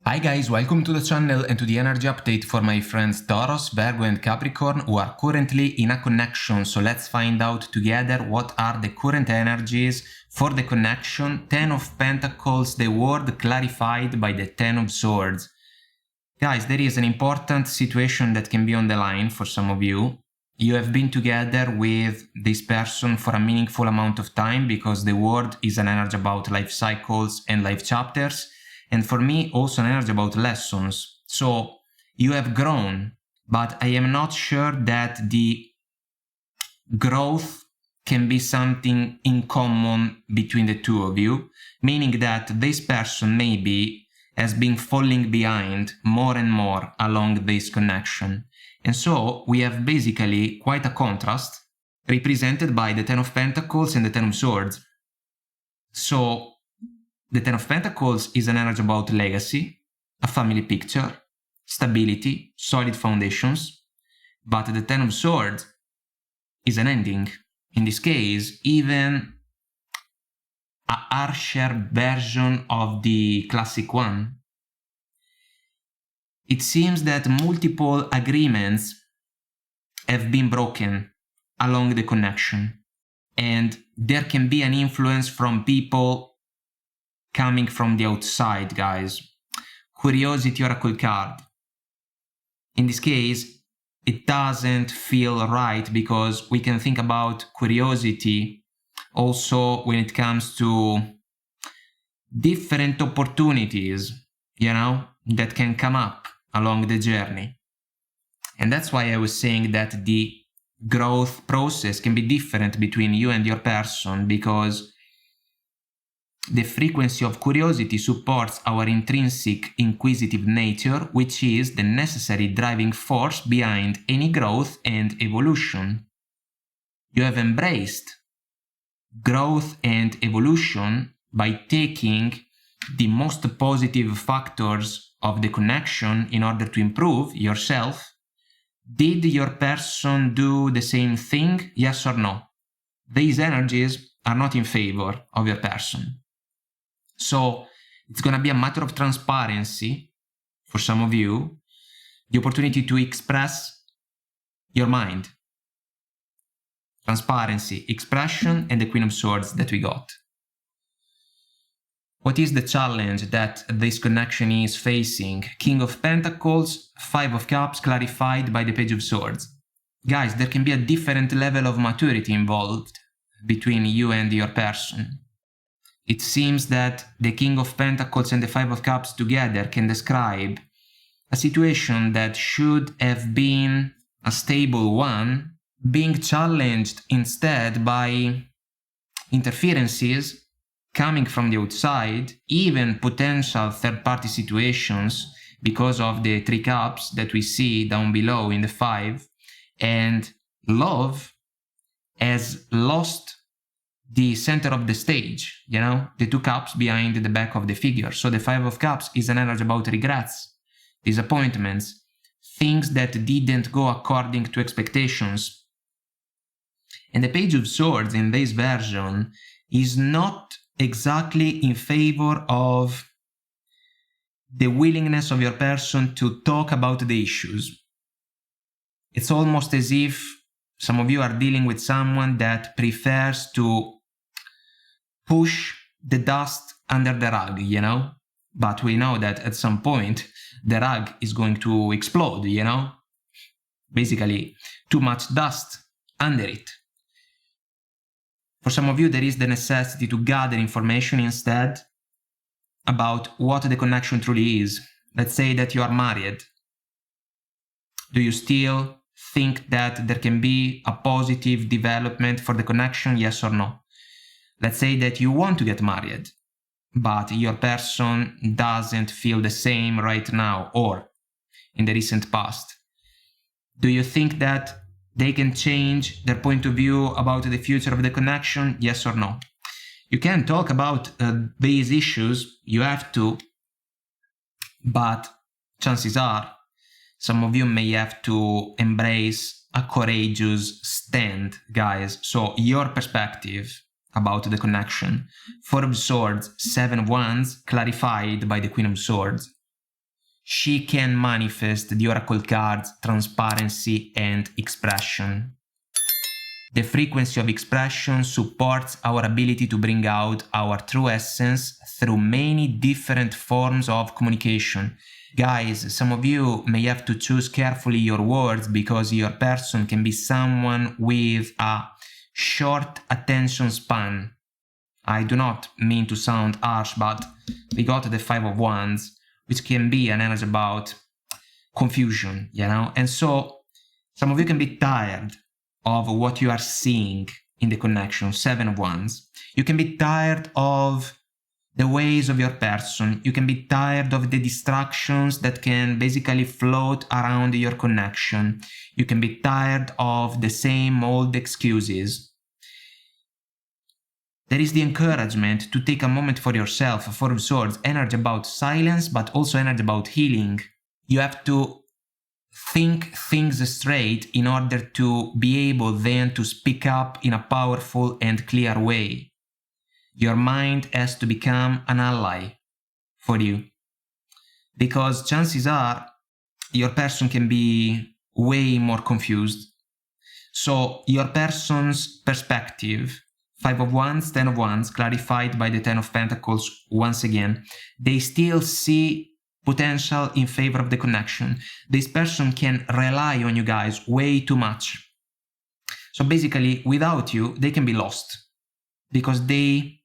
Hi guys, welcome to the channel and to the energy update for my friends Taurus, Virgo and Capricorn who are currently in a connection. So let's find out together what are the current energies for the connection. 10 of Pentacles, the word clarified by the 10 of Swords. Guys, there is an important situation that can be on the line for some of you. You have been together with this person for a meaningful amount of time because the word is an energy about life cycles and life chapters. And for me, also an energy about lessons. So you have grown, but I am not sure that the growth can be something in common between the two of you, meaning that this person maybe has been falling behind more and more along this connection. And so we have basically quite a contrast represented by the 10 of Pentacles and the 10 of Swords. So the 10 of Pentacles is an energy about legacy, a family picture, stability, solid foundations, but the 10 of Swords is an ending. In this case, even a harsher version of the classic one. It seems that multiple agreements have been broken along the connection, and there can be an influence from people coming from the outside, guys. Curiosity oracle card. In this case, it doesn't feel right because we can think about curiosity also when it comes to different opportunities, that can come up along the journey. And that's why I was saying that the growth process can be different between you and your person, because the frequency of curiosity supports our intrinsic inquisitive nature, which is the necessary driving force behind any growth and evolution. You have embraced growth and evolution by taking the most positive factors of the connection in order to improve yourself. Did your person do the same thing? Yes or no? These energies are not in favor of your person. So it's going to be a matter of transparency for some of you, the opportunity to express your mind. Transparency, expression, and the Queen of Swords that we got. What is the challenge that this connection is facing? King of Pentacles, 5 of Cups clarified by the Page of Swords. Guys, there can be a different level of maturity involved between you and your person. It seems that the King of Pentacles and the 5 of Cups together can describe a situation that should have been a stable one, being challenged instead by interferences coming from the outside, even potential third-party situations because of the 3 cups that we see down below in the 5, and love has lost the center of the stage, the 2 cups behind the back of the figure. So the 5 of Cups is an energy about regrets, disappointments, things that didn't go according to expectations. And the Page of Swords in this version is not exactly in favor of the willingness of your person to talk about the issues. It's almost as if some of you are dealing with someone that prefers to push the dust under the rug, But we know that at some point the rug is going to explode, Basically, too much dust under it. For some of you, there is the necessity to gather information instead about what the connection truly is. Let's say that you are married. Do you still think that there can be a positive development for the connection, yes or no? Let's say that you want to get married, but your person doesn't feel the same right now or in the recent past. Do you think that they can change their point of view about the future of the connection, yes or no? You can talk about these issues, you have to, but chances are some of you may have to embrace a courageous stand, guys. So your perspective about the connection. 4 of Swords, 7 of Wands, clarified by the Queen of Swords. she can manifest the oracle cards transparency and expression. The frequency of expression supports our ability to bring out our true essence through many different forms of communication. Guys, some of you may have to choose carefully your words because your person can be someone with a short attention span. I do not mean to sound harsh, but we got the Five of Wands, which can be an energy about confusion, you know? And so some of you can be tired of what you are seeing in the connection. Seven of Wands. You can be tired of the ways of your person. You can be tired of the distractions that can basically float around your connection. You can be tired of the same old excuses. There is the encouragement to take a moment for yourself. Four of Swords, energy about silence, but also energy about healing. You have to think things straight in order to be able then to speak up in a powerful and clear way. Your mind has to become an ally for you. Because chances are your person can be way more confused. So your person's perspective, Five of Wands, Ten of Wands, clarified by the Ten of Pentacles once again, they still see potential in favor of the connection. This person can rely on you guys way too much. So basically, without you, they can be lost because they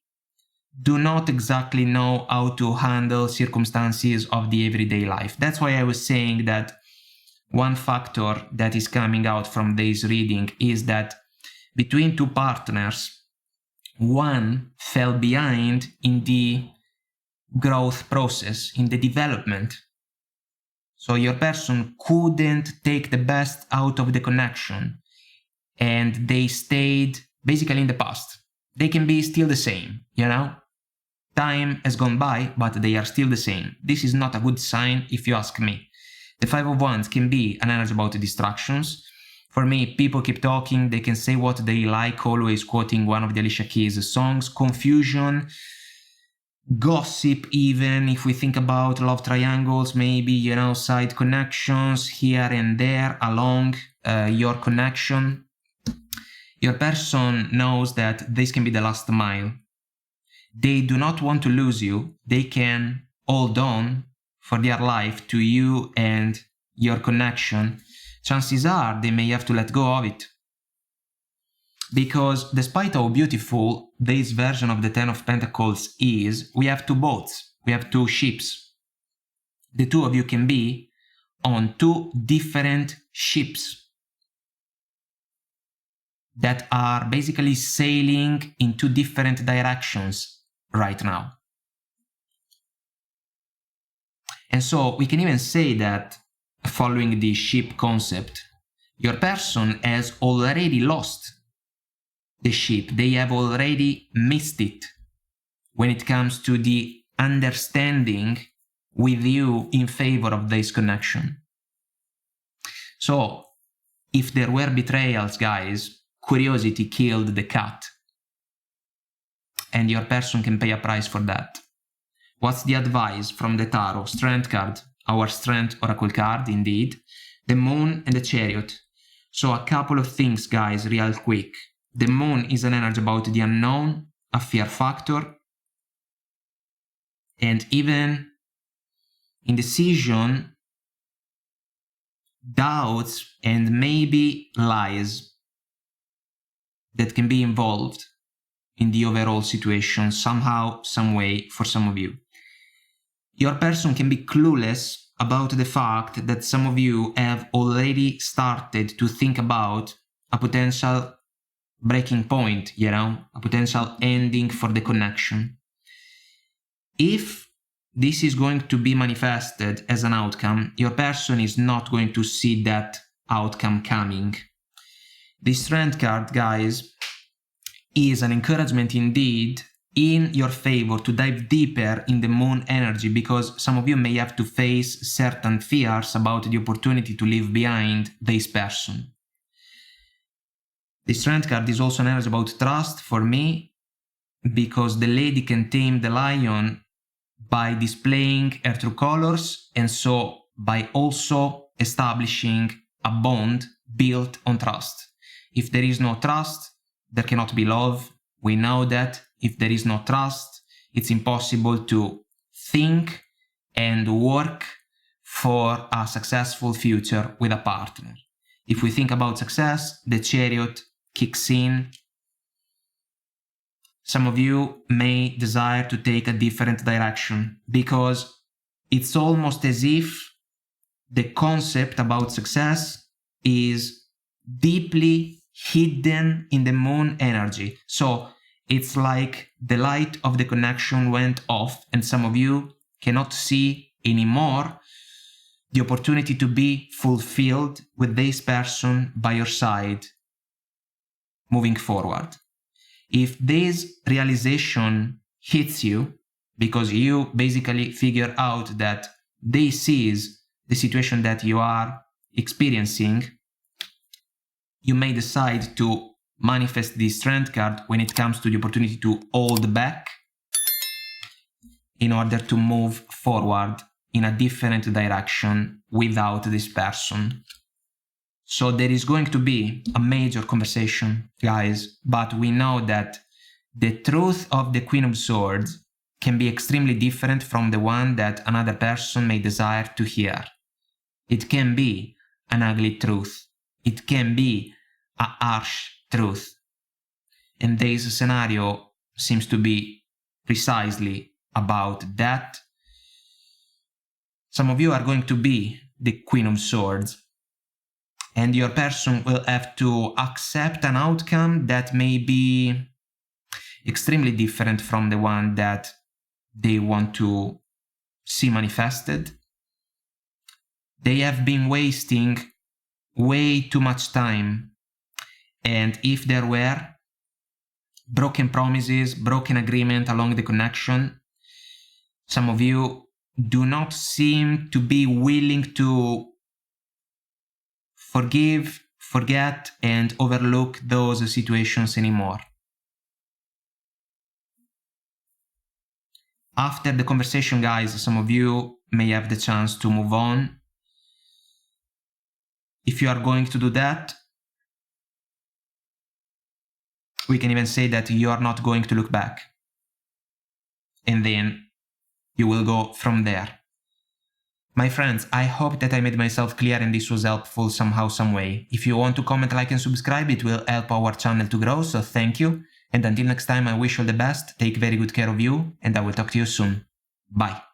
do not exactly know how to handle circumstances of the everyday life. That's why I was saying that one factor that is coming out from this reading is that between two partners, one fell behind in the growth process, in the development. So your person couldn't take the best out of the connection and they stayed basically in the past. They can be still the same, you know? Time has gone by, but they are still the same. This is not a good sign if you ask me. The Five of Wands can be an energy about distractions. For me, people keep talking, they can say what they like, always quoting one of the Alicia Keys songs, confusion, gossip even, if we think about love triangles, maybe, you know, side connections here and there along your connection. Your person knows that this can be the last mile. They do not want to lose you. They can hold on for their life to you and your connection. Chances are they may have to let go of it. Because despite how beautiful this version of the Ten of Pentacles is, we have two boats, we have two ships. The two of you can be on two different ships that are basically sailing in two different directions right now. And so we can even say that, following the ship concept, your person has already lost the ship. They have already missed it when it comes to the understanding with you in favor of this connection. So, if there were betrayals, guys, curiosity killed the cat. And your person can pay a price for that. What's the advice from the Tarot? Strength card, our Strength Oracle card, indeed. The Moon and the Chariot. So a couple of things, guys, real quick. The Moon is an energy about the unknown, a fear factor, and even indecision, doubts, and maybe lies that can be involved in the overall situation somehow, some way for some of you. Your person can be clueless about the fact that some of you have already started to think about a potential breaking point, you know, a potential ending for the connection. If this is going to be manifested as an outcome, your person is not going to see that outcome coming. The Strength card, guys, is an encouragement indeed in your favor to dive deeper in the Moon energy, because some of you may have to face certain fears about the opportunity to leave behind this person. The Strength card is also an energy about trust for me, because the lady can tame the lion, by displaying her true colors, and so by also establishing a bond built on trust. If there is no trust, there cannot be love. We know that if there is no trust, it's impossible to think and work for a successful future with a partner. If we think about success, the Chariot kicks in. Some of you may desire to take a different direction because it's almost as if the concept about success is deeply hidden in the moon energy. So it's like the light of the connection went off and some of you cannot see anymore the opportunity to be fulfilled with this person by your side moving forward. If this realization hits you because you basically figure out that this is the situation that you are experiencing, you may decide to manifest this Strength card when it comes to the opportunity to hold back in order to move forward in a different direction without this person. So there is going to be a major conversation, guys, but we know that the truth of the Queen of Swords can be extremely different from the one that another person may desire to hear. It can be an ugly truth. It can be a harsh truth. And this scenario seems to be precisely about that. Some of you are going to be the Queen of Swords, and your person will have to accept an outcome that may be extremely different from the one that they want to see manifested. They have been wasting way too much time, and if there were broken promises, broken agreement along the connection, some of you do not seem to be willing to forgive, forget, and overlook those situations anymore. After the conversation, guys, some of you may have the chance to move on. If you are going to do that, we can even say that you are not going to look back. And then you will go from there. My friends, I hope that I made myself clear and this was helpful somehow, some way. If you want to comment, like and subscribe, it will help our channel to grow, so thank you. And until next time, I wish you all the best, take very good care of you, and I will talk to you soon. Bye.